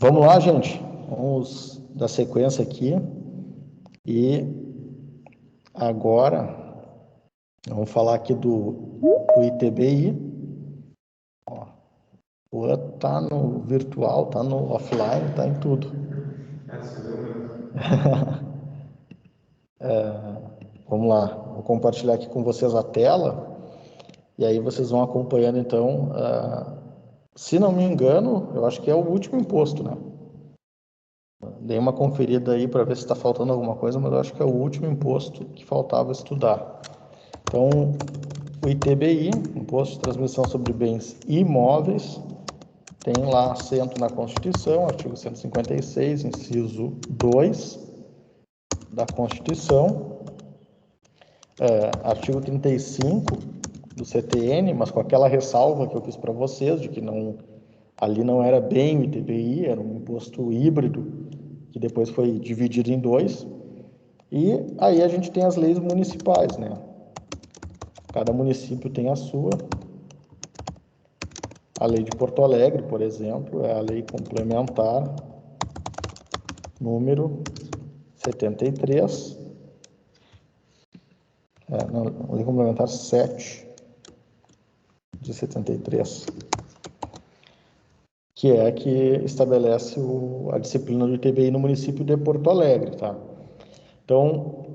Vamos lá, gente. Vamos dar sequência aqui. E agora vamos falar aqui do ITBI. Ó, o tá no virtual, tá no offline, tá em tudo. Vamos lá. Vou compartilhar aqui com vocês a tela. E aí vocês vão acompanhando, então. Se não me engano, eu acho que é o último imposto, né? Dei uma conferida aí para ver se está faltando alguma coisa, mas eu acho que é o último imposto que faltava estudar. Então, o ITBI, Imposto de Transmissão sobre Bens Imóveis, tem lá assento na Constituição, artigo 156, inciso 2 da Constituição, artigo 35 do CTN, mas com aquela ressalva que eu fiz para vocês, de que ali não era bem o ITBI, era um imposto híbrido, que depois foi dividido em dois. E aí a gente tem as leis municipais, né? Cada município tem a sua. A lei de Porto Alegre, por exemplo, é a lei complementar número 73. A lei complementar 7 de 73. Que é que estabelece a disciplina do ITBI no município de Porto Alegre, tá? Então,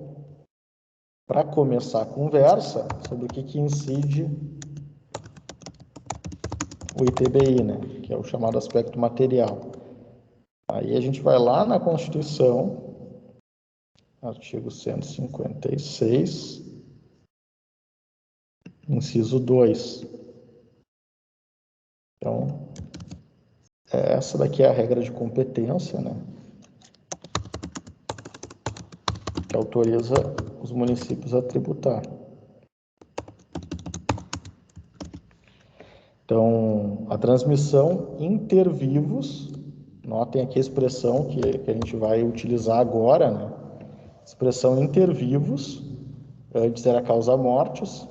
para começar a conversa sobre o que incide o ITBI, né? Que é o chamado aspecto material. Aí a gente vai lá na Constituição, artigo 156, inciso 2. Então, essa daqui é a regra de competência, né? Que autoriza os municípios a tributar. Então, a transmissão inter vivos, notem aqui a expressão que a gente vai utilizar agora, né? Expressão inter vivos, antes era causa mortis,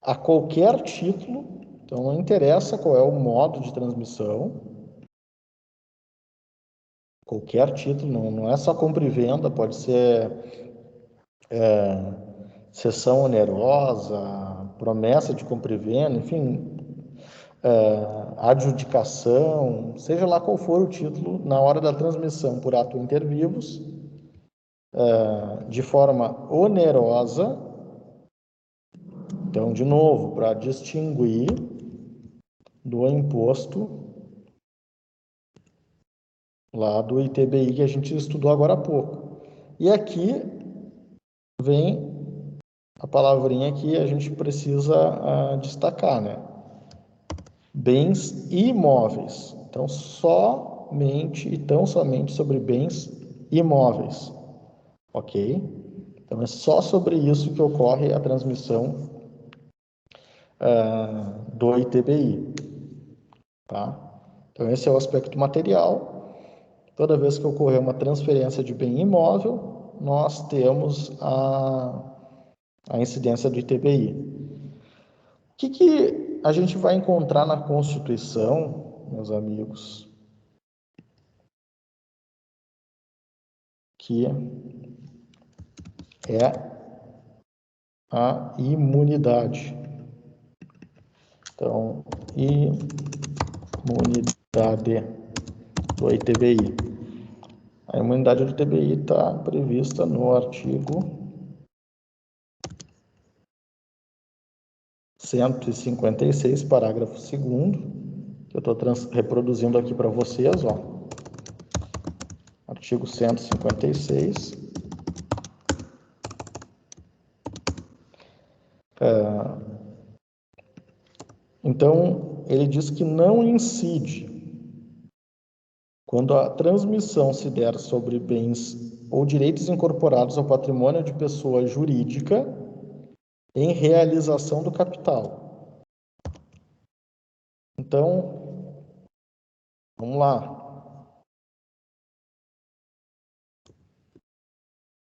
a qualquer título, então não interessa qual é o modo de transmissão, qualquer título, não é só compra e venda, pode ser cessão onerosa, promessa de compra e venda, enfim, adjudicação, seja lá qual for o título, na hora da transmissão por ato inter vivos, de forma onerosa. Então, de novo, para distinguir do imposto lá do ITBI que a gente estudou agora há pouco. E aqui vem a palavrinha que a gente precisa destacar, né? Bens imóveis. Então, somente e tão somente sobre bens imóveis. Ok? Então, é só sobre isso que ocorre a transmissão do ITBI. Tá? Então, esse é o aspecto material. Toda vez que ocorrer uma transferência de bem imóvel, nós temos a incidência do ITBI. O que a gente vai encontrar na Constituição, meus amigos, que é a imunidade. Então, imunidade do ITBI. A imunidade do ITBI está prevista no artigo 156, parágrafo 2º, que eu estou reproduzindo aqui para vocês, ó. Artigo 156. Então, ele diz que não incide quando a transmissão se der sobre bens ou direitos incorporados ao patrimônio de pessoa jurídica em realização do capital. Então, vamos lá.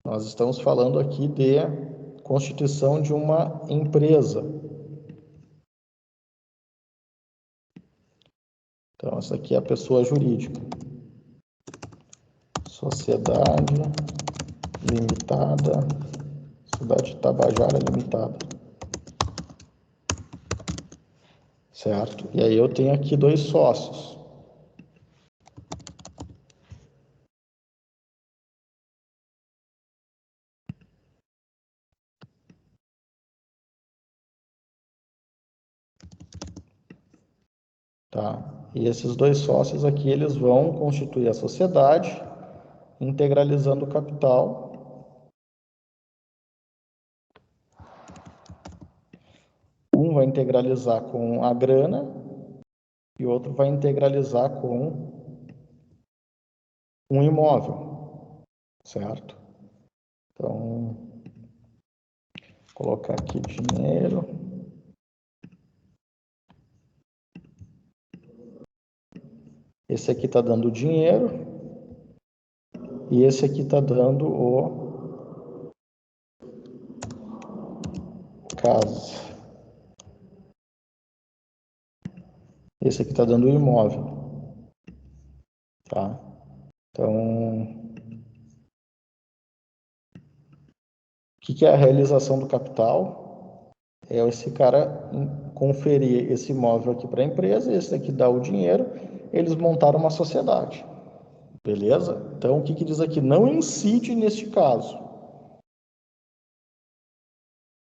Nós estamos falando aqui de constituição de uma empresa. Então, essa aqui é a pessoa jurídica. Sociedade Limitada, Sociedade Tabajara Limitada. Certo? E aí eu tenho aqui 2 sócios. Tá? E esses 2 sócios aqui, eles vão constituir a sociedade, integralizando o capital. Um vai integralizar com a grana e o outro vai integralizar com um imóvel, certo? Então, vou colocar aqui dinheiro. Esse aqui está dando o dinheiro e esse aqui está dando o casa. Esse aqui está dando o imóvel, tá? Então, o que é a realização do capital? É esse cara conferir esse imóvel aqui para a empresa, esse aqui dá o dinheiro, eles montaram uma sociedade, beleza? Então, o que diz aqui? Não incide neste caso.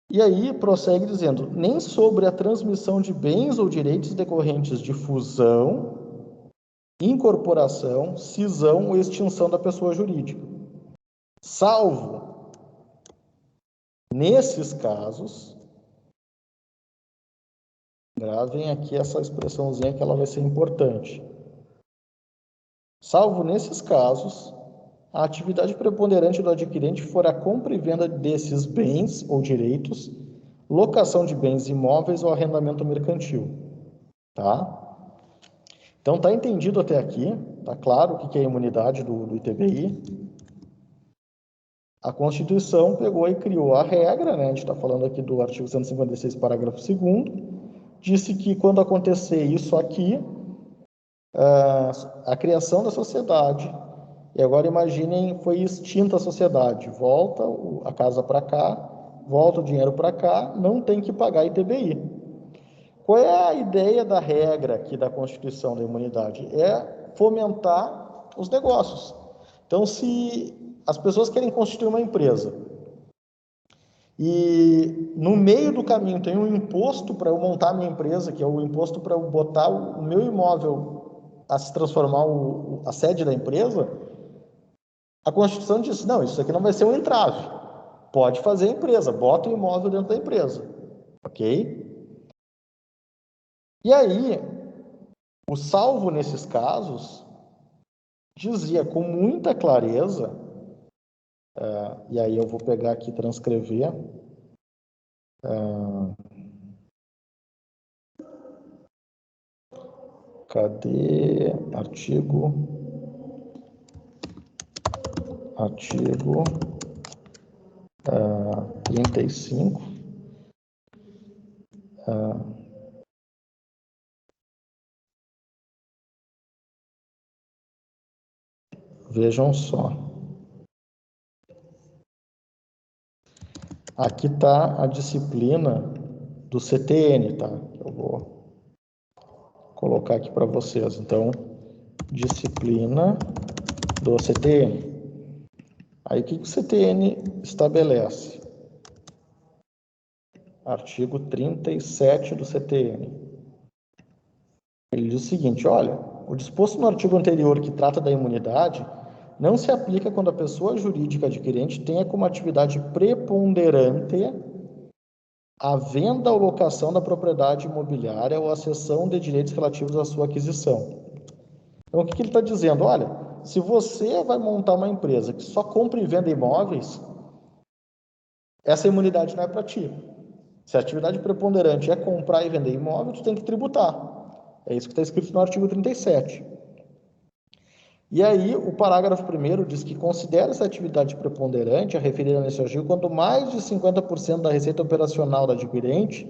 E aí, prossegue dizendo, nem sobre a transmissão de bens ou direitos decorrentes de fusão, incorporação, cisão ou extinção da pessoa jurídica. Salvo, nesses casos, gravem aqui essa expressãozinha que ela vai ser importante. Salvo nesses casos, a atividade preponderante do adquirente for a compra e venda desses bens ou direitos, locação de bens imóveis ou arrendamento mercantil. Tá? Então, tá entendido até aqui? Tá claro o que é a imunidade do ITBI? A Constituição pegou e criou a regra, né? A gente está falando aqui do artigo 156, parágrafo 2º, disse que quando acontecer isso aqui, a criação da sociedade, e agora imaginem, foi extinta a sociedade, volta a casa para cá, volta o dinheiro para cá, não tem que pagar ITBI. Qual é a ideia da regra aqui da Constituição da imunidade? É fomentar os negócios. Então, se as pessoas querem constituir uma empresa e no meio do caminho tem um imposto para eu montar a minha empresa, que é o imposto para eu botar o meu imóvel a se transformar a sede da empresa, a Constituição diz, não, isso aqui não vai ser um entrave. Pode fazer a empresa, bota o imóvel dentro da empresa. Ok? E aí, o salvo nesses casos dizia com muita clareza, e aí eu vou pegar aqui e transcrever, cadê artigo 35, vejam só, aqui está a disciplina do CTN, tá? Eu vou colocar aqui para vocês. Então, disciplina do CTN. Aí, o que o CTN estabelece? Artigo 37 do CTN. Ele diz o seguinte, olha, o disposto no artigo anterior que trata da imunidade não se aplica quando a pessoa jurídica adquirente tenha como atividade preponderante a venda ou locação da propriedade imobiliária ou a cessão de direitos relativos à sua aquisição. Então, o que ele está dizendo? Olha, se você vai montar uma empresa que só compra e vende imóveis, essa imunidade não é para ti. Se a atividade preponderante é comprar e vender imóvel, tu tem que tributar. É isso que está escrito no artigo 37. E aí, o parágrafo 1º diz que considera essa atividade preponderante, a referida nesse artigo, quando mais de 50% da receita operacional da adquirente,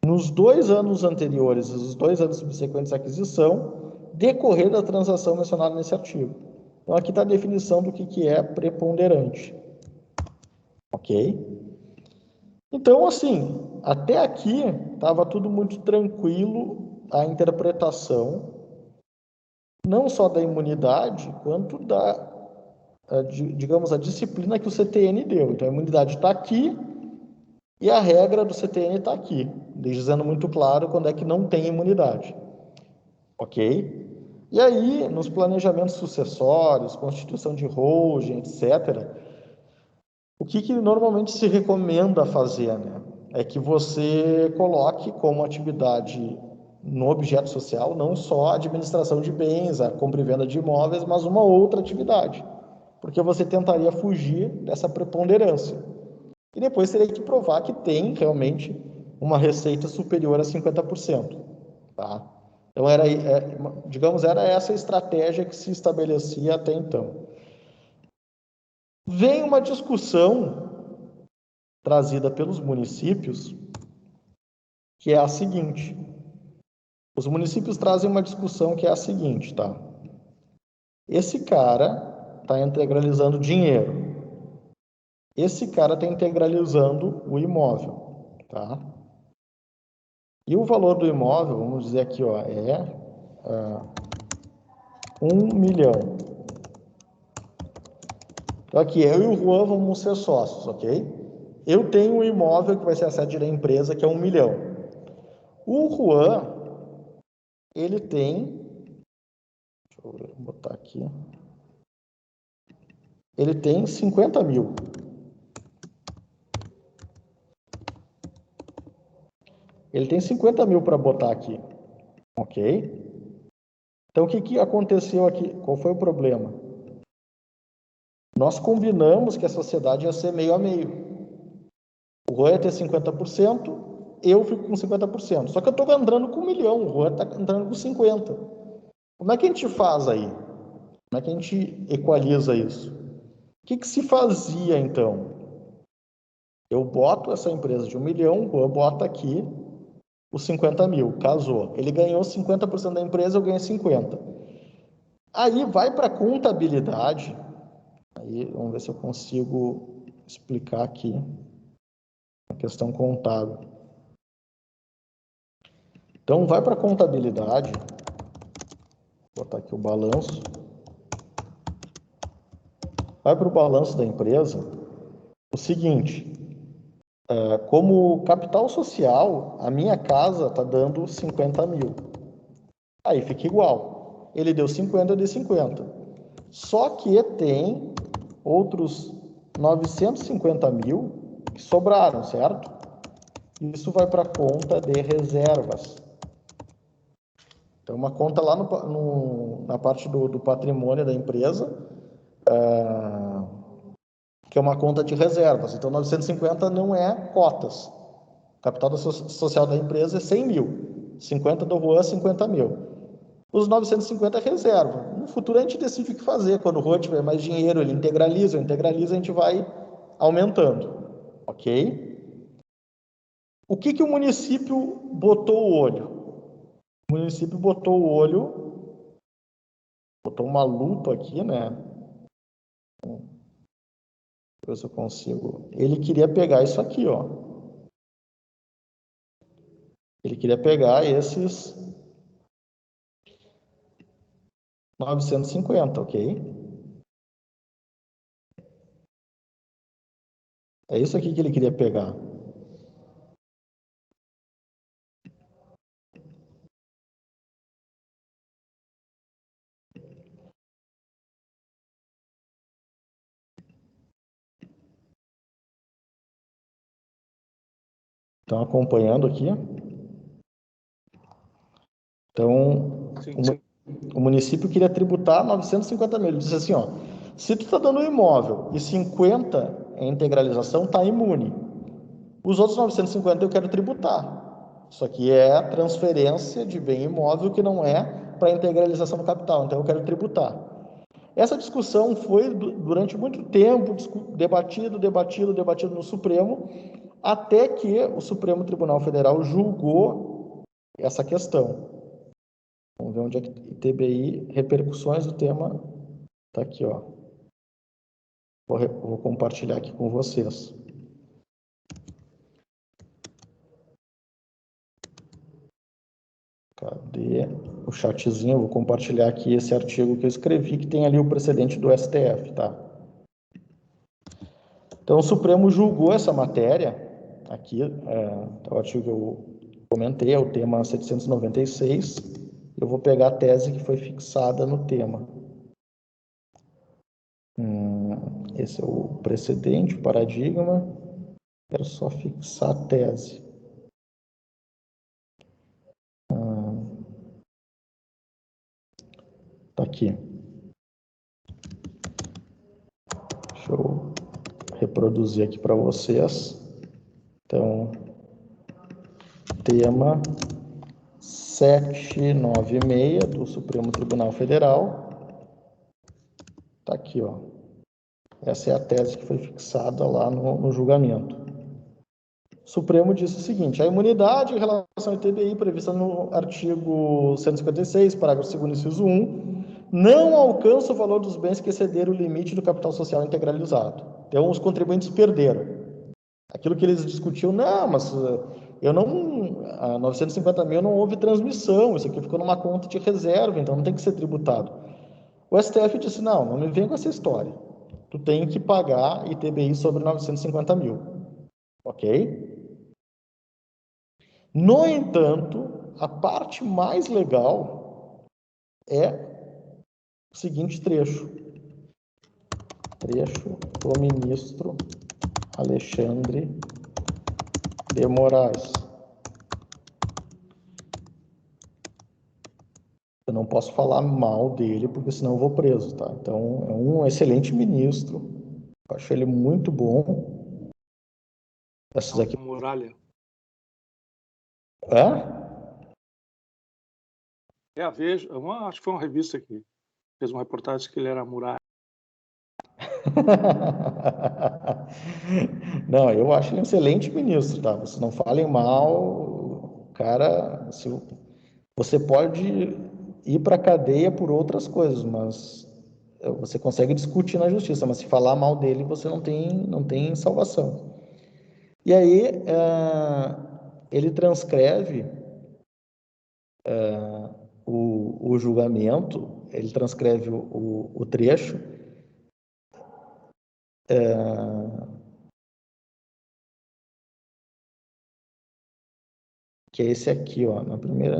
nos 2 anos anteriores e os 2 anos subsequentes à aquisição, decorrer da transação mencionada nesse artigo. Então, aqui está a definição do que é preponderante. Ok? Então, assim, até aqui estava tudo muito tranquilo, a interpretação, não só da imunidade, quanto digamos, a disciplina que o CTN deu. Então, a imunidade está aqui e a regra do CTN está aqui, dizendo muito claro quando é que não tem imunidade. Ok? E aí, nos planejamentos sucessórios, constituição de holding, etc., o que normalmente se recomenda fazer, né? É que você coloque como atividade no objeto social não só a administração de bens, a compra e venda de imóveis, mas uma outra atividade, porque você tentaria fugir dessa preponderância. E depois teria que provar que tem realmente uma receita superior a 50%. Tá? Então, digamos, era essa a estratégia que se estabelecia até então. Vem uma discussão trazida pelos municípios, que é a seguinte. Os municípios trazem uma discussão que é a seguinte, tá? Esse cara está integralizando dinheiro. Esse cara está integralizando o imóvel, tá? E o valor do imóvel, vamos dizer aqui, ó, é 1 milhão. Então, aqui, eu e o Juan vamos ser sócios, ok? Eu tenho um imóvel que vai ser a sede da empresa, que é 1 milhão. O Juan, ele tem... Deixa eu botar aqui. Ele tem 50 mil. Ele tem 50 mil para botar aqui, ok? Então, o que aconteceu aqui? Qual foi o problema? Nós combinamos que a sociedade ia ser meio a meio. O Juan ia ter 50%, eu fico com 50%. Só que eu estou entrando com 1 milhão, o Juan está entrando com 50. Como é que a gente faz aí? Como é que a gente equaliza isso? O que se fazia, então? Eu boto essa empresa de 1 milhão, o Juan bota aqui os 50 mil, casou. Ele ganhou 50% da empresa, eu ganhei 50%. Aí vai para a contabilidade. Aí vamos ver se eu consigo explicar aqui a questão contábil. Então vai para a contabilidade, vou botar aqui o balanço. Vai para o balanço da empresa o seguinte: como capital social, a minha casa está dando 50 mil. Aí fica igual. Ele deu 50, eu dei 50. Só que tem outros 950 mil que sobraram, certo? Isso vai para a conta de reservas. Então, uma conta lá na parte do patrimônio da empresa, que é uma conta de reservas. Então, 950 não é cotas. O capital social da empresa é 100 mil. 50 do Juan, 50 mil. Os 950 é reserva. No futuro a gente decide o que fazer. Quando o Juan tiver mais dinheiro, ele integraliza, a gente vai aumentando. Ok? O que o município botou o olho? O município botou o olho, botou uma lupa aqui, né? Ver se eu consigo. Ele queria pegar isso aqui, ó. Ele queria pegar esses 950, ok? É isso aqui que ele queria pegar. Estão acompanhando aqui? Então, o município queria tributar 950 mil. Ele disse assim, ó, se tu está dando um imóvel e 50 é integralização, tá imune. Os outros 950 eu quero tributar. Isso aqui é transferência de bem imóvel que não é para integralização do capital, então eu quero tributar. Essa discussão foi durante muito tempo debatido no Supremo, até que o Supremo Tribunal Federal julgou essa questão. Vamos ver onde é que TBI, repercussões do tema Tá aqui, ó. Vou compartilhar aqui com vocês. Cadê o chatzinho? Eu vou compartilhar aqui esse artigo que eu escrevi, que tem ali o precedente do STF, tá? Então, o Supremo julgou essa matéria, aqui, o artigo que eu comentei, é o tema 796, eu vou pegar a tese que foi fixada no tema. Esse é o precedente, o paradigma, quero só fixar a tese. Tá aqui. Deixa eu reproduzir aqui para vocês. Então, tema 796 do Supremo Tribunal Federal. Tá aqui, ó. Essa é a tese que foi fixada lá no julgamento. O Supremo disse o seguinte: a imunidade em relação ao ITBI prevista no artigo 156, parágrafo 2º, inciso 1, não alcança o valor dos bens que excederam o limite do capital social integralizado. Então, os contribuintes perderam. Aquilo que eles discutiam, não, mas eu não, a 950 mil não houve transmissão, isso aqui ficou numa conta de reserva, então não tem que ser tributado. O STF disse, não me vem com essa história. Tu tem que pagar ITBI sobre 950 mil. Ok? No entanto, a parte mais legal é o seguinte trecho. Trecho do ministro Alexandre de Moraes. Eu não posso falar mal dele, porque senão eu vou preso, tá? Então, é um excelente ministro. Eu acho ele muito bom. Essas aqui... Muralha. É? A Veja, acho que foi uma revista que fez uma reportagem que ele era Muralha. Não, eu acho ele um excelente ministro, tá? Vocês não falem mal, cara. Você pode ir para a cadeia por outras coisas, mas você consegue discutir na justiça. Mas se falar mal dele, você não tem salvação. E aí ele transcreve o julgamento, ele transcreve o trecho. Que é esse aqui, ó, na primeira...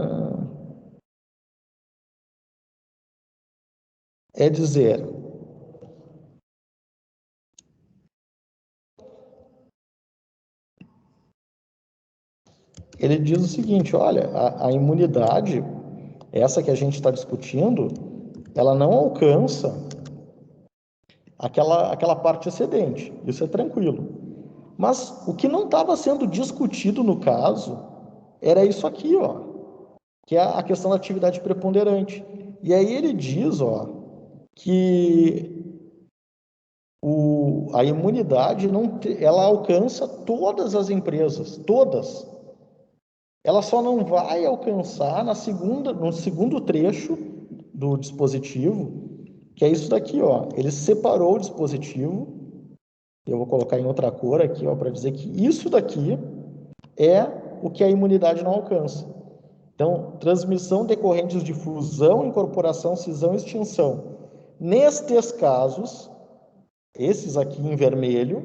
É dizer... Ele diz o seguinte, olha, a imunidade, essa que a gente está discutindo, ela não alcança aquela parte excedente, isso é tranquilo. Mas o que não estava sendo discutido no caso era isso aqui, ó, que é a questão da atividade preponderante. E aí ele diz, ó, que a imunidade ela alcança todas as empresas, todas. Ela só não vai alcançar no segundo trecho do dispositivo, que é isso daqui, ó. Ele separou o dispositivo. Eu vou colocar em outra cor aqui, ó, para dizer que isso daqui é o que a imunidade não alcança. Então, transmissão decorrentes de fusão, incorporação, cisão e extinção. Nestes casos, esses aqui em vermelho,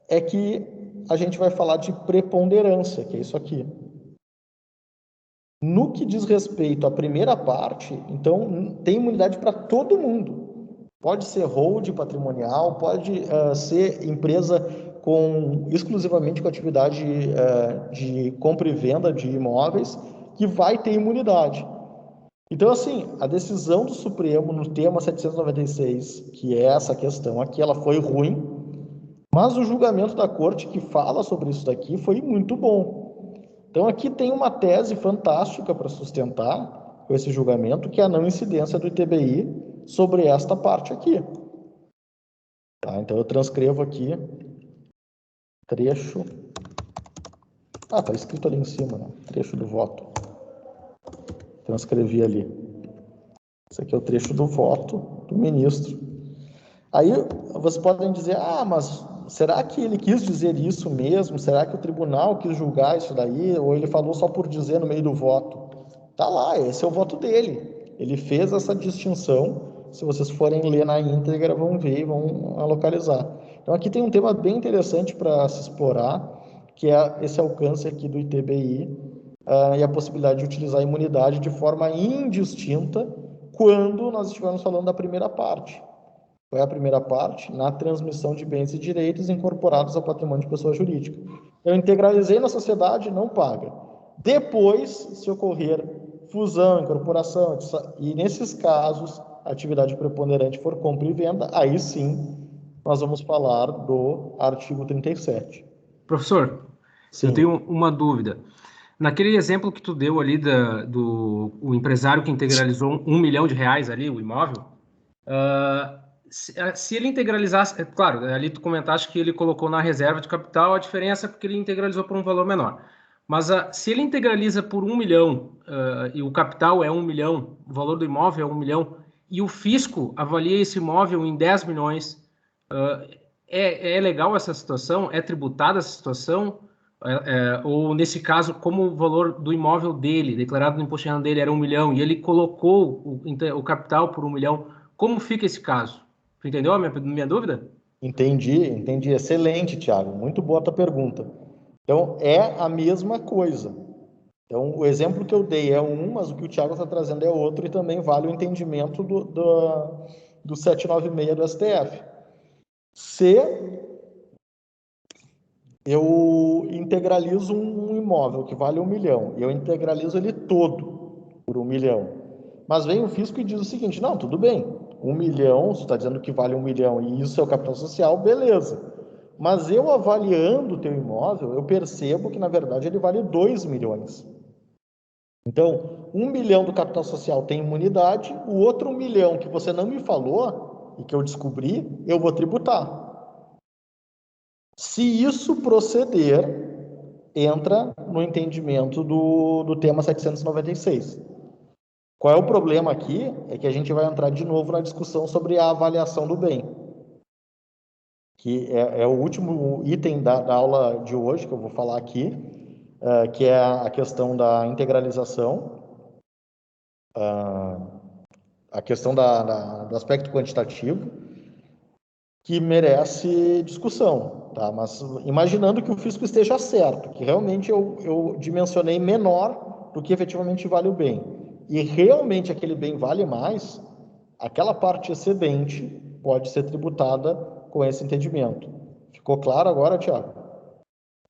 é que a gente vai falar de preponderância, que é isso aqui. No que diz respeito à primeira parte, então, tem imunidade para todo mundo. Pode ser hold patrimonial, pode ser empresa exclusivamente com atividade de compra e venda de imóveis, que vai ter imunidade. Então, assim, a decisão do Supremo no tema 796, que é essa questão aqui, ela foi ruim, mas o julgamento da Corte que fala sobre isso daqui foi muito bom. Então, aqui tem uma tese fantástica para sustentar com esse julgamento, que é a não incidência do ITBI sobre esta parte aqui. Tá? Então, eu transcrevo aqui trecho... tá escrito ali em cima, né? Trecho do voto. Transcrevi ali. Esse aqui é o trecho do voto do ministro. Aí vocês podem dizer, mas será que ele quis dizer isso mesmo? Será que o tribunal quis julgar isso daí? Ou ele falou só por dizer no meio do voto? Tá lá, esse é o voto dele. Ele fez essa distinção. Se vocês forem ler na íntegra, vão ver e vão localizar. Então aqui tem um tema bem interessante para se explorar, que é esse alcance aqui do ITBI e a possibilidade de utilizar a imunidade de forma indistinta quando nós estivermos falando da primeira parte. Qual é a primeira parte? Na transmissão de bens e direitos incorporados ao patrimônio de pessoa jurídica. Eu integralizei na sociedade, não paga. Depois, se ocorrer fusão, incorporação, e nesses casos, a atividade preponderante for compra e venda, aí sim, nós vamos falar do artigo 37. Professor, Sim. Eu tenho uma dúvida. Naquele exemplo que tu deu ali do empresário que integralizou R$1 milhão ali, o imóvel, se ele integralizasse, claro, ali tu comentaste que ele colocou na reserva de capital, a diferença é porque ele integralizou por um valor menor. Mas se ele integraliza por 1 milhão e o capital é 1 milhão, o valor do imóvel é 1 milhão, e o fisco avalia esse imóvel em 10 milhões, é legal essa situação? É tributada essa situação? Ou nesse caso, como o valor do imóvel dele, declarado no imposto de renda dele, era 1 milhão, e ele colocou o capital por 1 milhão, como fica esse caso? Tu entendeu a minha dúvida? Entendi. Excelente, Thiago. Muito boa a tua pergunta. Então, é a mesma coisa. Então, o exemplo que eu dei é um, mas o que o Thiago está trazendo é outro, e também vale o entendimento do 796 do STF. Se eu integralizo um imóvel que vale 1 milhão, e eu integralizo ele todo por 1 milhão, mas vem o fisco e diz o seguinte, não, tudo bem, 1 milhão, você está dizendo que vale 1 milhão e isso é o capital social, beleza. Mas eu avaliando o teu imóvel, eu percebo que, na verdade, ele vale 2 milhões. Então, 1 milhão do capital social tem imunidade, o outro 1 milhão que você não me falou e que eu descobri, eu vou tributar. Se isso proceder, entra no entendimento do tema 796. Qual é o problema aqui? É que a gente vai entrar de novo na discussão sobre a avaliação do bem, que é o último item da aula de hoje, que eu vou falar aqui, que é a questão da integralização, a questão do aspecto quantitativo, que merece discussão, tá? Mas imaginando que o fisco esteja certo, que realmente eu dimensionei menor do que efetivamente vale o bem, e realmente aquele bem vale mais, aquela parte excedente pode ser tributada com esse entendimento. Ficou claro agora, Thiago?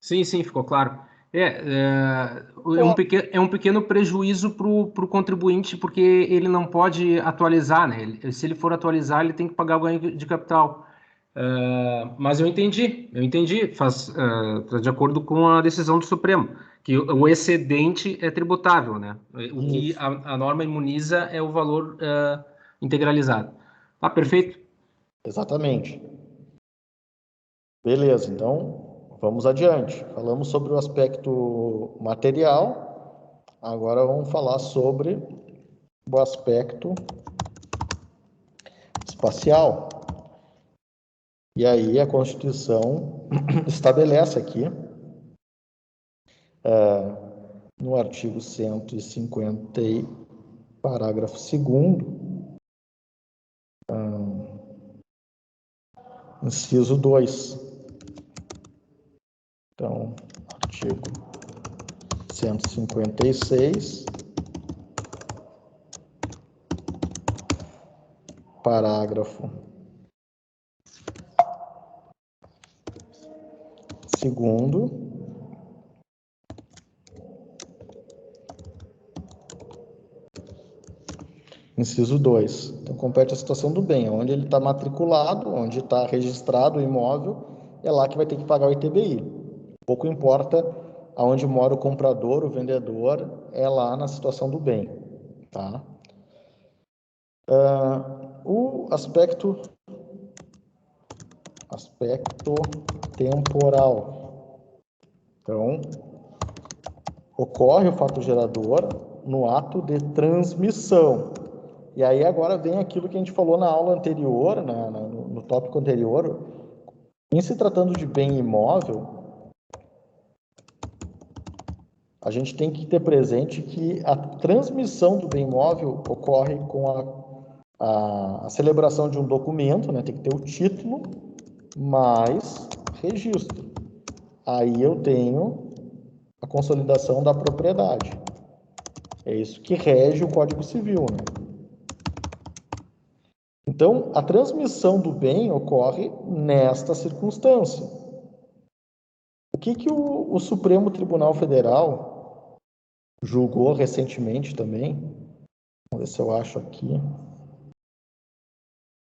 Sim, ficou claro. É um pequeno prejuízo para o contribuinte, porque ele não pode atualizar, né? Se ele for atualizar, ele tem que pagar o ganho de capital. Mas eu entendi, tá de acordo com a decisão do Supremo, que o excedente é tributável, né? O que a norma imuniza é o valor integralizado. Tá, perfeito? Exatamente. Beleza, então vamos adiante. Falamos sobre o aspecto material, agora vamos falar sobre o aspecto espacial. E aí a Constituição estabelece aqui, no artigo 150, parágrafo 2º, inciso 2. Então, artigo 156, parágrafo 2º, inciso 2. Então, compete a situação do bem, onde ele está matriculado, onde está registrado o imóvel, é lá que vai ter que pagar o ITBI. Pouco importa aonde mora o comprador, o vendedor, é lá na situação do bem, tá? O aspecto temporal. Então, ocorre o fato gerador no ato de transmissão. E aí agora vem aquilo que a gente falou na aula anterior, no tópico anterior. Em se tratando de bem imóvel, a gente tem que ter presente que a transmissão do bem imóvel ocorre com a celebração de um documento, né? Tem que ter o título mais registro. Aí eu tenho a consolidação da propriedade. É isso que rege o Código Civil, né? Então, a transmissão do bem ocorre nesta circunstância. O que o Supremo Tribunal Federal julgou recentemente também? Vamos ver se eu acho aqui.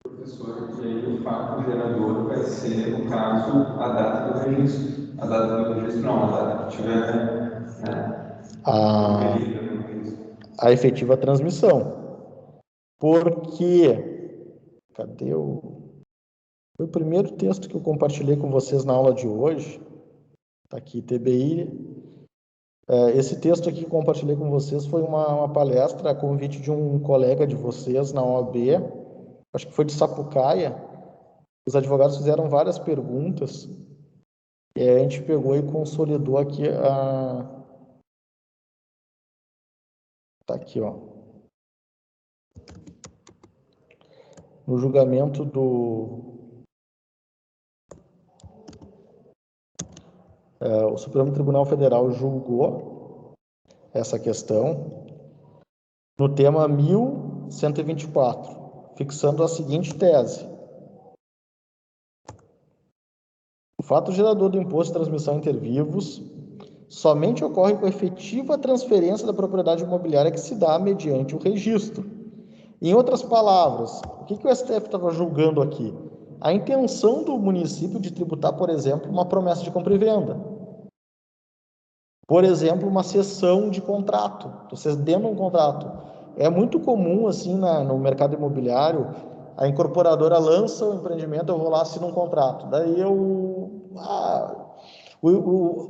Professor, que aí o fato gerador vai ser, no caso, a data do registro. A data do registro não, a data que tiver, né, a efetiva transmissão. Porque, cadê foi o primeiro texto que eu compartilhei com vocês na aula de hoje. Está aqui, TBI. Esse texto aqui que eu compartilhei com vocês foi uma palestra a convite de um colega de vocês na OAB, acho que foi de Sapucaia. Os advogados fizeram várias perguntas e aí a gente pegou e consolidou aqui Tá aqui, ó. No julgamento o Supremo Tribunal Federal julgou essa questão no tema 1124, fixando a seguinte tese: o fato gerador do imposto de transmissão inter vivos somente ocorre com a efetiva transferência da propriedade imobiliária que se dá mediante o registro. Em outras palavras, o que o STF estava julgando aqui? A intenção do município de tributar, por exemplo, uma promessa de compra e venda. Por exemplo, uma cessão de contrato, você dentro de um contrato. É muito comum, assim, no mercado imobiliário, a incorporadora lança o empreendimento, eu vou lá, assino um contrato. Daí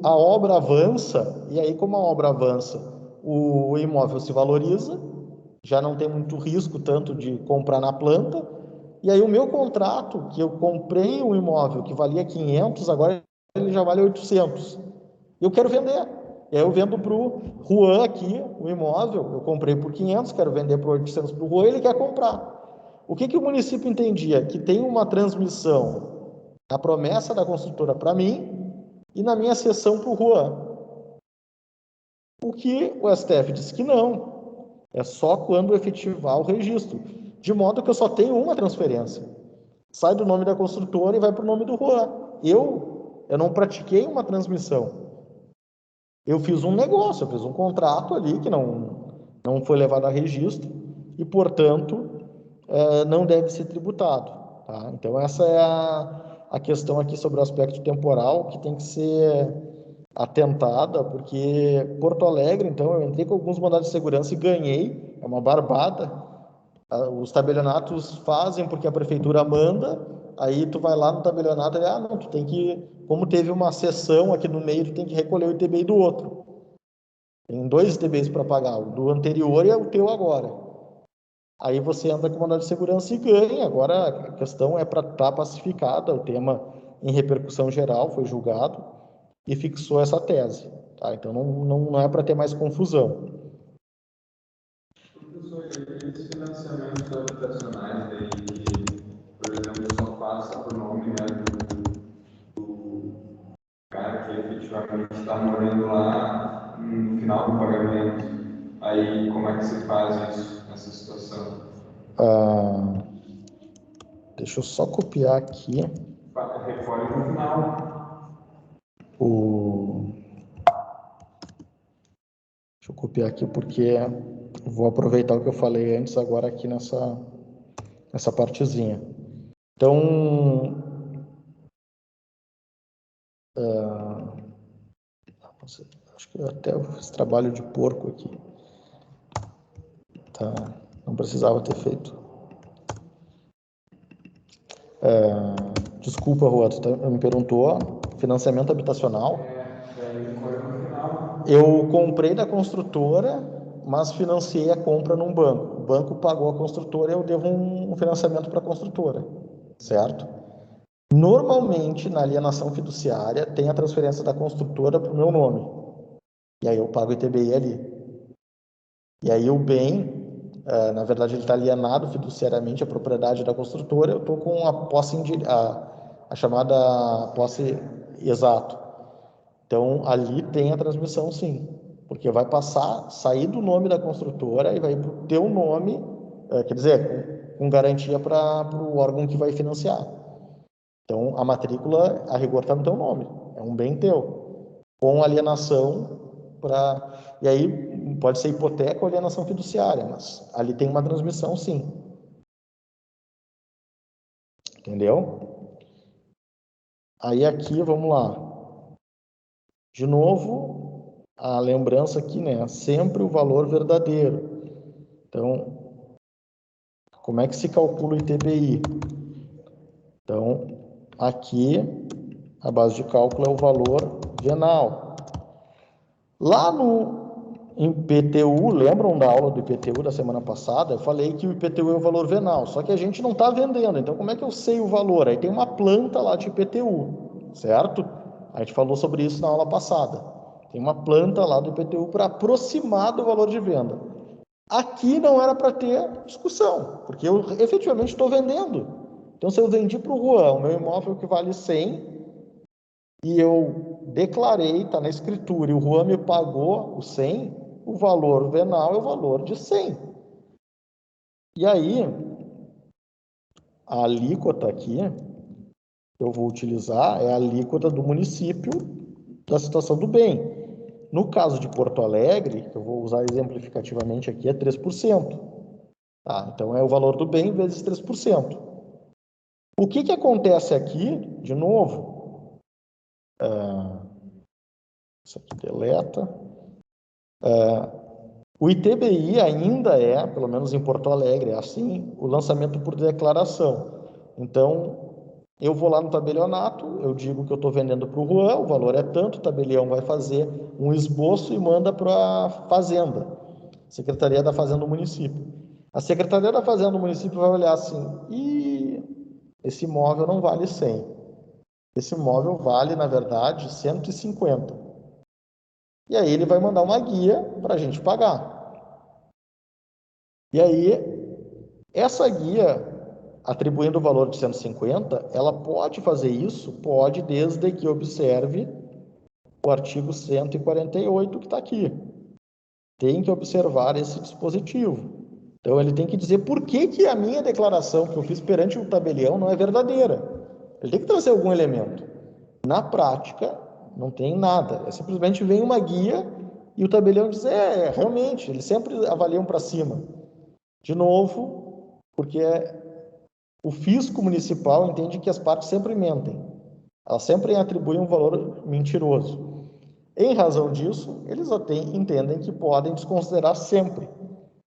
a obra avança, e aí como a obra avança, o imóvel se valoriza, já não tem muito risco tanto de comprar na planta, e aí o meu contrato, que eu comprei um imóvel que valia 500, agora ele já vale 800. Eu quero vender. E aí eu vendo para o Juan aqui o imóvel, eu comprei por 500, quero vender por 800 para o Juan, ele quer comprar. O que o município entendia? Que tem uma transmissão da promessa da construtora para mim e na minha cessão para o Juan. O que o STF disse que não. É só quando efetivar o registro. De modo que eu só tenho uma transferência. Sai do nome da construtora e vai para o nome do Juan. Eu não pratiquei uma transmissão. Eu fiz um negócio, eu fiz um contrato ali que não foi levado a registro e, portanto, não deve ser tributado. Tá? Então, essa é a questão aqui sobre o aspecto temporal que tem que ser atentada, porque Porto Alegre, então, eu entrei com alguns mandados de segurança e ganhei, é uma barbada. Os tabelionatos fazem porque a prefeitura manda, aí tu vai lá no tabelionato e não, tu tem que, como teve uma sessão aqui no meio, tu tem que recolher o ITBI do outro. Tem 2 ITBIs para pagar, o do anterior e o teu agora. Aí você entra com mandado de segurança e ganha. Agora a questão é para estar pacificada, o tema em repercussão geral foi julgado e fixou essa tese. Tá? Então não é para ter mais confusão. Professor, esses financiamentos habitacionais aí que, por exemplo, só passa por nome, né, do cara que efetivamente está morando lá no final do pagamento. Aí como é que se faz isso, nessa situação? Deixa eu só copiar aqui. Recolhe no final. Deixa eu copiar aqui porque vou aproveitar o que eu falei antes agora aqui nessa partezinha. Então, acho que eu até fiz trabalho de porco aqui. Tá, não precisava ter feito. Desculpa, Rua, tu me perguntou, financiamento habitacional. Recolhe no final. Eu comprei da construtora, mas financiei a compra num banco. O banco pagou a construtora e eu devo um financiamento para a construtora, certo? Normalmente, na alienação fiduciária, tem a transferência da construtora para o meu nome. E aí eu pago o ITBI ali. E aí o bem, na verdade, ele está alienado fiduciariamente à propriedade da construtora, eu estou com a posse, a chamada posse exato. Então, ali tem a transmissão, sim, porque vai sair do nome da construtora e vai para o teu nome, quer dizer, com garantia para o órgão que vai financiar. Então, a matrícula, a rigor, está no teu nome, é um bem teu, com alienação para... E aí, pode ser hipoteca ou alienação fiduciária, mas ali tem uma transmissão, sim. Entendeu? Aí aqui, vamos lá. De novo, a lembrança aqui, né? Sempre o valor verdadeiro. Então, como é que se calcula o ITBI? Então, aqui, a base de cálculo é o valor venal. Lá em IPTU, lembram da aula do IPTU da semana passada? Eu falei que o IPTU é o valor venal, só que a gente não está vendendo. Então, como é que eu sei o valor? Aí tem uma planta lá de IPTU, certo? A gente falou sobre isso na aula passada. Tem uma planta lá do IPTU para aproximar do valor de venda. Aqui não era para ter discussão, porque eu efetivamente estou vendendo. Então, se eu vendi para o Juan o meu imóvel que vale 100 e eu declarei, está na escritura, e o Juan me pagou o 100, o valor venal é o valor de 100. E aí, a alíquota aqui, eu vou utilizar, é a alíquota do município da situação do bem. No caso de Porto Alegre, que eu vou usar exemplificativamente aqui, é 3%. Tá? Então, é o valor do bem vezes 3%. O que acontece aqui, de novo, isso aqui deleta, o ITBI ainda é, pelo menos em Porto Alegre, é assim, o lançamento por declaração. Então, eu vou lá no tabelionato, eu digo que eu estou vendendo para o Juan, o valor é tanto, o tabelião vai fazer um esboço e manda para a Fazenda, Secretaria da Fazenda do município. A Secretaria da Fazenda do município vai olhar assim, e esse imóvel não vale 100. Esse imóvel vale, na verdade, 150. E aí ele vai mandar uma guia para a gente pagar. E aí, essa guia, atribuindo o valor de 150, ela pode fazer isso? Pode, desde que observe o artigo 148 que está aqui. Tem que observar esse dispositivo. Então, ele tem que dizer por que a minha declaração que eu fiz perante o tabelião não é verdadeira. Ele tem que trazer algum elemento. Na prática, não tem nada. Simplesmente vem uma guia e o tabelião diz, realmente, eles sempre avaliam para cima. De novo, porque o fisco municipal entende que as partes sempre mentem. Elas sempre atribuem um valor mentiroso. Em razão disso, eles até entendem que podem desconsiderar sempre.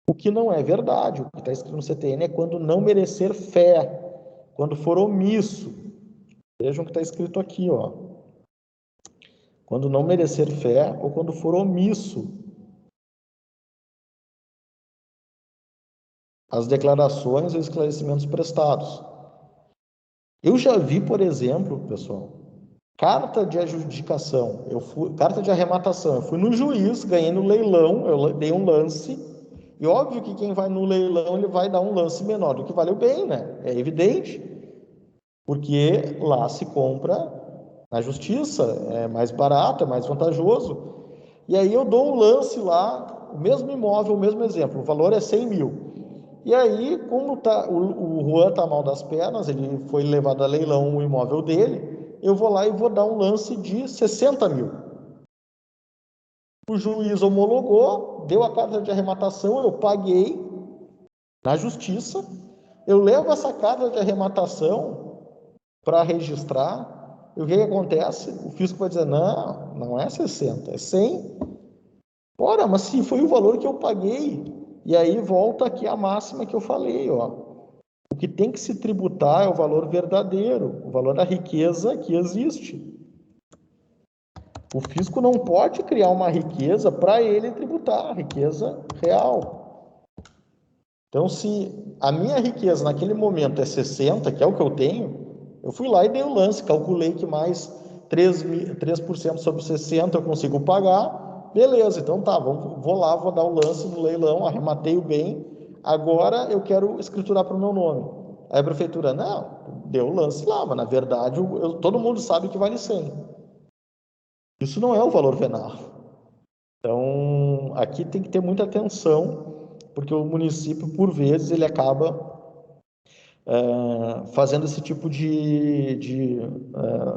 O que não é verdade. O que está escrito no CTN é quando não merecer fé, quando for omisso. Vejam o que está escrito aqui, ó. Quando não merecer fé ou quando for omisso as declarações ou esclarecimentos prestados. Eu já vi, por exemplo, pessoal, carta de adjudicação, carta de arrematação, eu fui no juiz, ganhei no leilão, eu dei um lance, e óbvio que quem vai no leilão, ele vai dar um lance menor do que valeu bem, né? É evidente, porque lá se compra na justiça, é mais barato, é mais vantajoso, e aí eu dou um lance lá, o mesmo imóvel, o mesmo exemplo, o valor é 100 mil. E aí, como o Juan está mal das pernas, ele foi levado a leilão o imóvel dele, eu vou lá e vou dar um lance de 60 mil. O juiz homologou, deu a carta de arrematação, eu paguei na justiça, eu levo essa carta de arrematação para registrar, e o que acontece? O fisco vai dizer, não é 60, é 100. Ora, mas se foi o valor que eu paguei. E aí volta aqui a máxima que eu falei, ó. O que tem que se tributar é o valor verdadeiro, o valor da riqueza que existe. O fisco não pode criar uma riqueza para ele tributar, a riqueza real. Então, se a minha riqueza naquele momento é 60, que é o que eu tenho, eu fui lá e dei o lance, calculei que mais 3% sobre 60 eu consigo pagar, beleza, então tá, vou lá, vou dar o lance no leilão, arrematei o bem, agora eu quero escriturar para o meu nome. Aí a prefeitura, não, deu o lance lá, mas na verdade todo mundo sabe que vale 100. Isso não é o valor venal. Então, aqui tem que ter muita atenção, porque o município, por vezes, ele acaba fazendo esse tipo de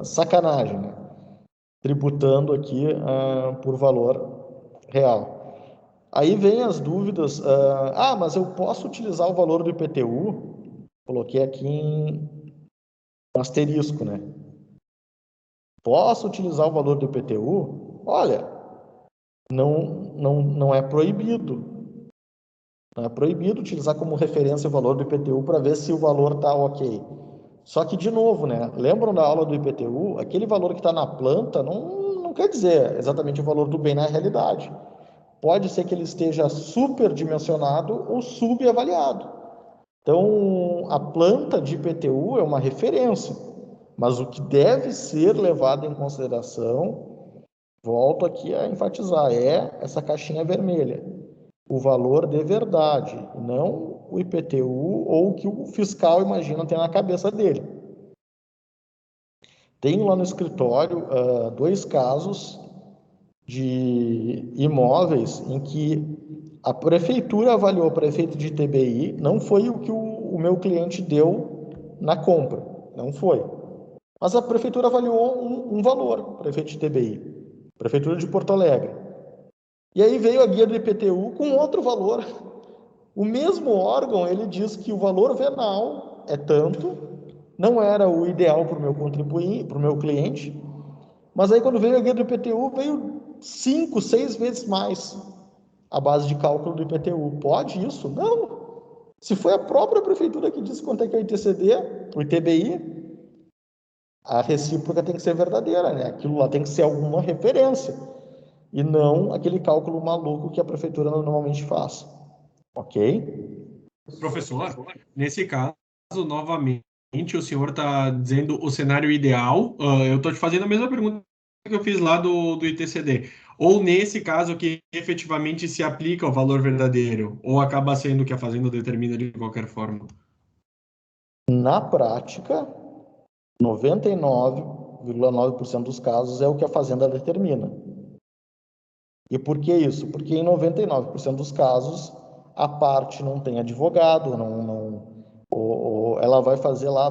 sacanagem, né? Tributando aqui por valor real. Aí vem as dúvidas, mas eu posso utilizar o valor do IPTU? Coloquei aqui em asterisco, né? Posso utilizar o valor do IPTU? Olha, não é proibido. Não é proibido utilizar como referência o valor do IPTU para ver se o valor está ok. Só que, de novo, né? Lembram da aula do IPTU? Aquele valor que está na planta não quer dizer exatamente o valor do bem na realidade. Pode ser que ele esteja superdimensionado ou subavaliado. Então, a planta de IPTU é uma referência, mas o que deve ser levado em consideração, volto aqui a enfatizar, é essa caixinha vermelha. O valor de verdade, não o IPTU ou o que o fiscal imagina ter na cabeça dele. Tenho lá no escritório 2 casos de imóveis em que a prefeitura avaliou para efeito de TBI, não foi o que o meu cliente deu na compra, não foi. Mas a prefeitura avaliou um valor para efeito de TBI, Prefeitura de Porto Alegre. E aí veio a guia do IPTU com outro valor. O mesmo órgão, ele diz que o valor venal é tanto, não era o ideal para o meu contribuinte, para o meu cliente, mas aí quando veio a guia do IPTU, veio 5, 6 vezes mais a base de cálculo do IPTU. Pode isso? Não. Se foi a própria prefeitura que disse quanto é que é o ITCD, o ITBI, a recíproca tem que ser verdadeira, né? Aquilo lá tem que ser alguma referência e não aquele cálculo maluco que a prefeitura normalmente faz. Ok? Professor, nesse caso, novamente, o senhor está dizendo o cenário ideal. Eu estou te fazendo a mesma pergunta que eu fiz lá do ITCD. Ou nesse caso que efetivamente se aplica o valor verdadeiro, ou acaba sendo que a fazenda determina de qualquer forma? Na prática, 99,9% dos casos é o que a fazenda determina. E por que isso? Porque em 99% dos casos a parte não tem advogado, ou ela vai fazer lá.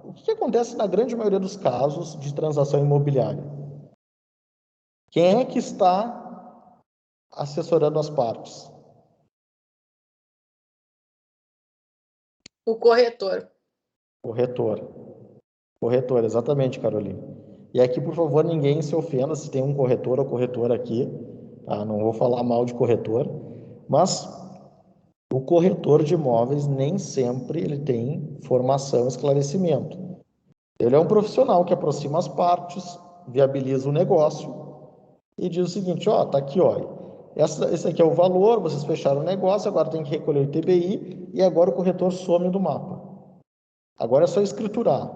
O que acontece na grande maioria dos casos de transação imobiliária? Quem é que está assessorando as partes? O corretor. Corretor, exatamente, Carolina. E aqui, por favor, ninguém se ofenda se tem um corretor ou corretora aqui, tá? Não vou falar mal de corretor, mas o corretor de imóveis nem sempre ele tem formação e esclarecimento. Ele é um profissional que aproxima as partes, viabiliza o negócio e diz o seguinte, tá aqui, olha, esse aqui é o valor, vocês fecharam o negócio, agora tem que recolher o ITBI e agora o corretor some do mapa. Agora é só escriturar.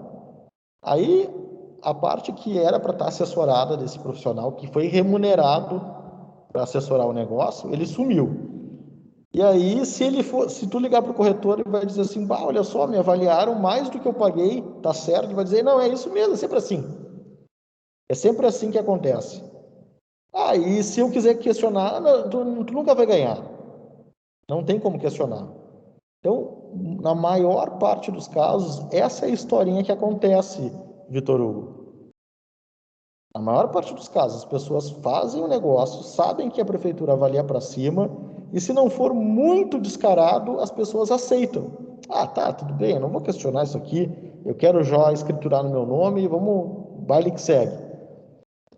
Aí, a parte que era para estar assessorada desse profissional, que foi remunerado para assessorar o negócio, ele sumiu. E aí, se tu ligar para o corretor, ele vai dizer assim, olha só, me avaliaram mais do que eu paguei, tá certo? Ele vai dizer, não, é isso mesmo, é sempre assim. É sempre assim que acontece. E se eu quiser questionar, tu nunca vai ganhar. Não tem como questionar. Então, na maior parte dos casos, essa é a historinha que acontece, Vitor Hugo. Na maior parte dos casos, as pessoas fazem o negócio, sabem que a prefeitura avalia para cima, e se não for muito descarado, as pessoas aceitam. Tá, tudo bem, eu não vou questionar isso aqui, eu quero já escriturar no meu nome e vamos, baile que segue.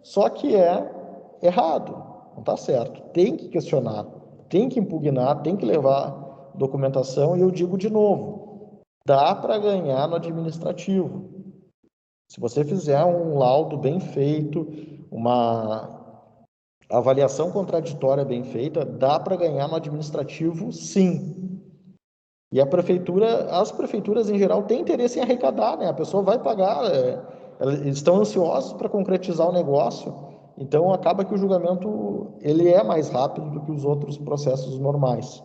Só que é errado, não está certo. Tem que questionar, tem que impugnar, tem que levar documentação, e eu digo de novo, dá para ganhar no administrativo. Se você fizer um laudo bem feito, uma avaliação contraditória bem feita, dá para ganhar no administrativo, sim. E as prefeituras em geral têm interesse em arrecadar, né? A pessoa vai pagar, eles estão ansiosos para concretizar o negócio, então acaba que o julgamento ele é mais rápido do que os outros processos normais.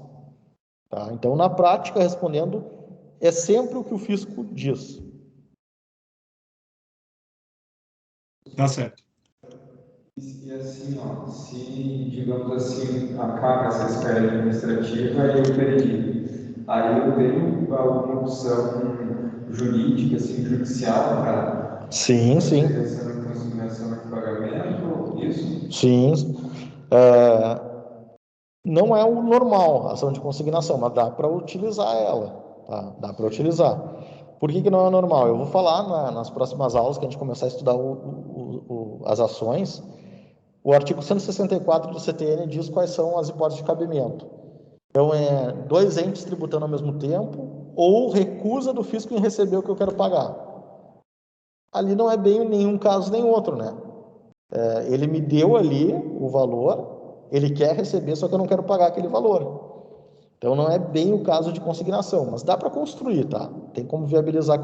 Tá? Então, na prática, respondendo, é sempre o que o fisco diz. Tá certo. E assim, ó, se, digamos assim, acaba essa esfera administrativa e eu perdi, aí eu tenho alguma opção jurídica, assim, judicial para Sim, sim. essa consignação de pagamento, isso? Sim. Não é o normal, a ação de consignação, mas dá para utilizar ela. Tá? Dá para utilizar. Por que não é normal? Eu vou falar nas próximas aulas, que a gente começar a estudar as ações. O artigo 164 do CTN diz quais são as hipóteses de cabimento. Então, é 2 entes tributando ao mesmo tempo ou recusa do fisco em receber o que eu quero pagar. Ali não é bem nenhum caso nem outro, né? Ele me deu ali o valor, ele quer receber, só que eu não quero pagar aquele valor. Então, não é bem o caso de consignação, mas dá para construir, tá? Tem como viabilizar.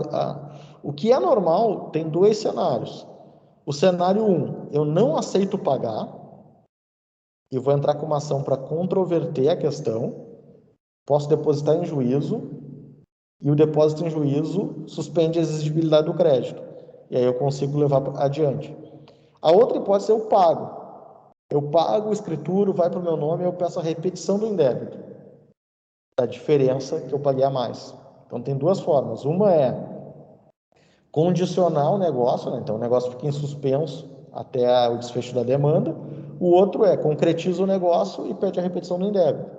O que é normal tem 2 cenários. O cenário 1, eu não aceito pagar e vou entrar com uma ação para controverter a questão, posso depositar em juízo e o depósito em juízo suspende a exigibilidade do crédito. E aí eu consigo levar adiante. A outra hipótese é eu pago. Eu pago, escrituro, vai para o meu nome e eu peço a repetição do indébito, da diferença que eu paguei a mais. Então tem 2 formas. Uma é condicionar o negócio, né? Então o negócio fica em suspenso até o desfecho da demanda. O outro é concretiza o negócio e pede a repetição do indébito.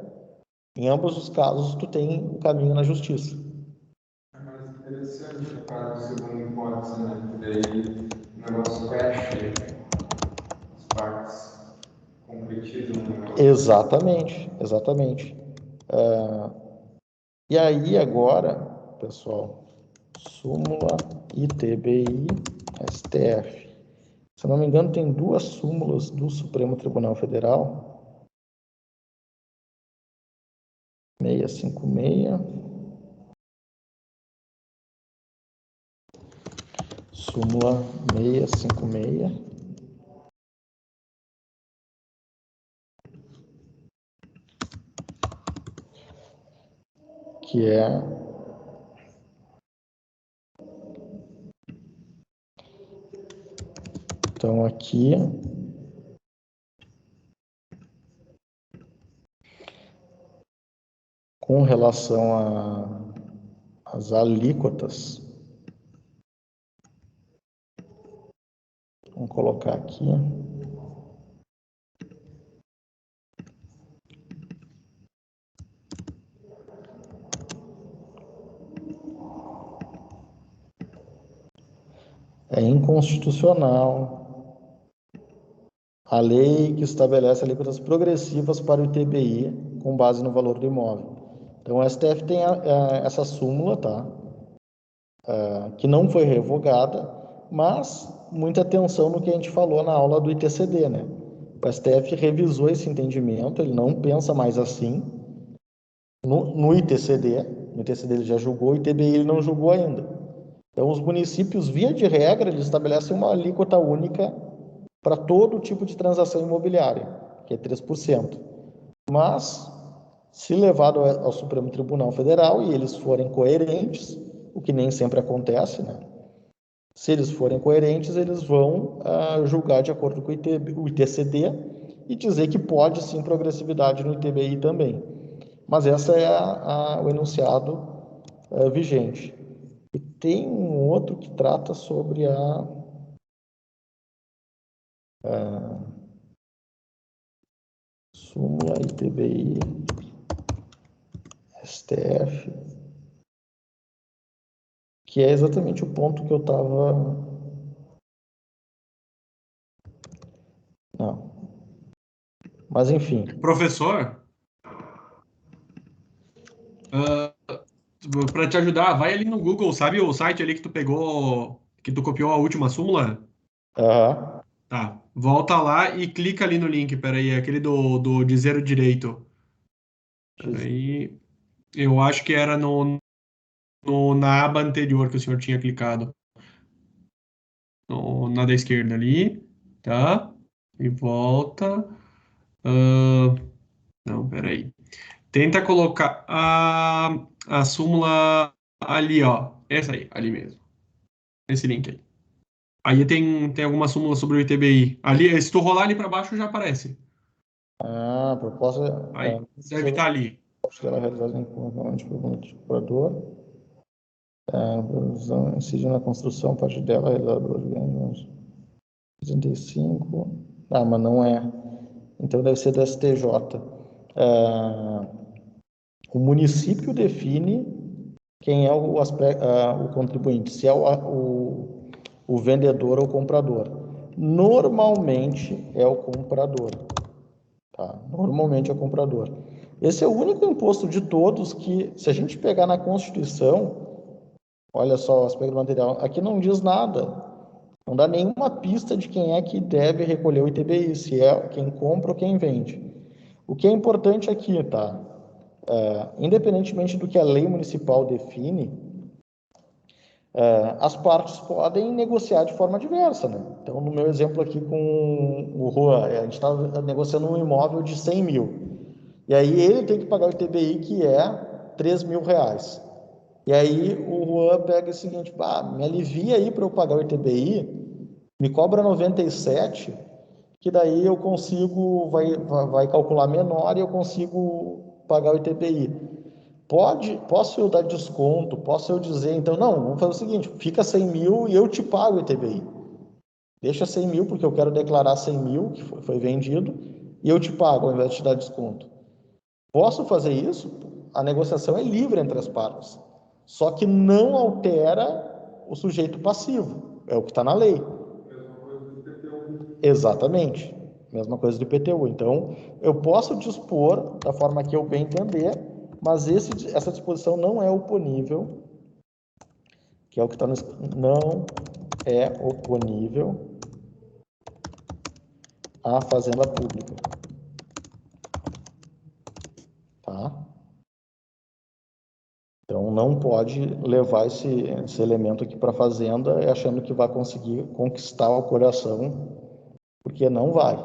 Em ambos os casos, tu tem o caminho na justiça. É mais interessante no caso do segundo hipótese, né? Porque daí o negócio fecha, as partes concretizam o negócio. Exatamente. E aí agora, pessoal, súmula ITBI STF. Se não me engano, tem 2 súmulas do Supremo Tribunal Federal. 656. Súmula 656. Que é então aqui com relação às alíquotas, vamos colocar aqui. É inconstitucional a lei que estabelece alíquotas progressivas para o ITBI com base no valor do imóvel. Então, o STF tem essa súmula, tá? Que não foi revogada, mas muita atenção no que a gente falou na aula do ITCD, né? O STF revisou esse entendimento, ele não pensa mais assim. No ITCD ele já julgou, o ITBI ele não julgou ainda. Então, os municípios, via de regra, eles estabelecem uma alíquota única para todo tipo de transação imobiliária, que é 3%. Mas, se levado ao Supremo Tribunal Federal e eles forem coerentes, o que nem sempre acontece, né? Se eles forem coerentes, eles vão julgar de acordo com o ITCD e dizer que pode sim progressividade no ITBI também. Mas essa é o enunciado vigente. E tem um outro que trata sobre a súmula ITBI STF, que é exatamente o ponto que eu estava... Não. Mas, enfim. Professor, para te ajudar, vai ali no Google, sabe o site ali que tu pegou, que tu copiou a última súmula? Aham. Tá. Volta lá e clica ali no link, peraí, aquele do dizer o direito. Peraí, eu acho que era na aba anterior que o senhor tinha clicado. Na da esquerda ali, tá? E volta. Não, peraí. Tenta colocar a súmula ali, ó. Essa aí, ali mesmo. Esse link aí. Aí tem alguma súmula sobre o ITBI. Ali, se tu rolar ali para baixo, já aparece. Ah, proposta Aí, deve estar ali. dela realizada em conjunto com o comprador. A produção incide na construção, parte dela realizada por 65. Ah, mas não é. Então deve ser do STJ. O município define quem é o contribuinte, se é o vendedor ou o comprador. Normalmente é o comprador. Tá? Normalmente é o comprador. Esse é o único imposto de todos que, se a gente pegar na Constituição, olha só o aspecto material, aqui não diz nada. Não dá nenhuma pista de quem é que deve recolher o ITBI, se é quem compra ou quem vende. O que é importante aqui, tá? Independentemente do que a lei municipal define, as partes podem negociar de forma diversa, né? Então, no meu exemplo aqui com o Juan, a gente está negociando um imóvel de 100 mil. E aí ele tem que pagar o ITBI, que é 3 mil reais. E aí o Juan pega o seguinte, me alivia aí para eu pagar o ITBI, me cobra 97, que daí eu consigo, vai calcular menor e eu consigo pagar o ITBI. Posso eu dar desconto, posso eu dizer, então, não, vamos fazer o seguinte, fica 100 mil e eu te pago o ITBI. Deixa 100 mil, porque eu quero declarar 100 mil, que foi vendido, e eu te pago ao invés de te dar desconto. Posso fazer isso? A negociação é livre entre as partes, só que não altera o sujeito passivo, é o que está na lei. Exatamente, mesma coisa do IPTU. Então, eu posso dispor da forma que eu bem entender, mas essa disposição não é oponível, que é o que está no... Não é oponível à fazenda pública. Tá? Então, não pode levar esse elemento aqui para a fazenda achando que vai conseguir conquistar o coração, porque não vai.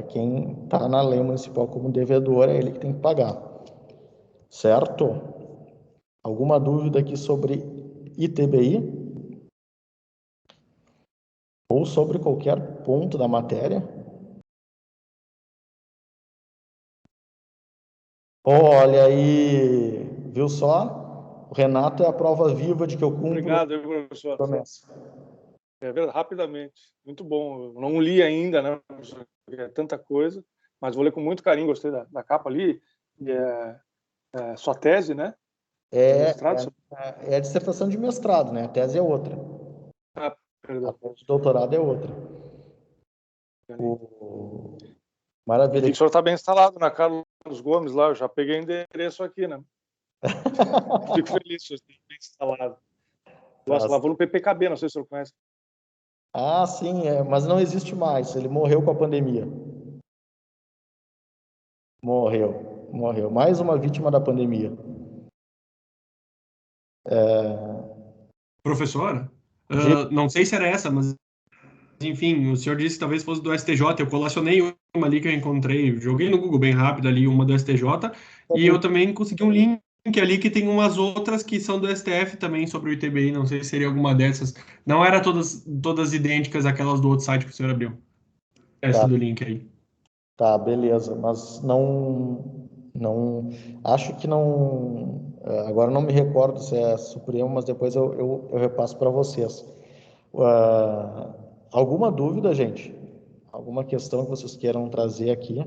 Quem está na lei municipal como devedor é ele que tem que pagar. Certo? Alguma dúvida aqui sobre ITBI? Ou sobre qualquer ponto da matéria? Olha aí, viu só? O Renato é a prova viva de que eu cumpro. Obrigado, professor. É verdade, rapidamente. Muito bom. Eu não li ainda, né? É tanta coisa, mas vou ler com muito carinho. Gostei da capa ali. E é sua tese, né? É a dissertação de mestrado, né? A tese é outra. Ah, perdão. A tese de doutorado é outra. Maravilha. E o senhor está bem instalado na Carlos Gomes lá. Eu já peguei o endereço aqui, né? Fico feliz, o senhor está bem instalado. Nossa, lá vou no PPKB, não sei se o senhor conhece. Ah, sim, mas não existe mais. Ele morreu com a pandemia. Morreu. Mais uma vítima da pandemia. Professor, não sei se era essa, mas enfim, o senhor disse que talvez fosse do STJ. Eu colacionei uma ali que eu encontrei, joguei no Google bem rápido ali, uma do STJ, e eu também consegui um link ali que tem umas outras que são do STF também sobre o ITBI. Não sei se seria alguma dessas. Não era todas idênticas àquelas do outro site que o senhor abriu. Essa do link aí. Tá, beleza, mas não, acho que não, agora não me recordo se é Supremo, mas depois eu repasso para vocês. Alguma dúvida, gente? Alguma questão que vocês queiram trazer aqui?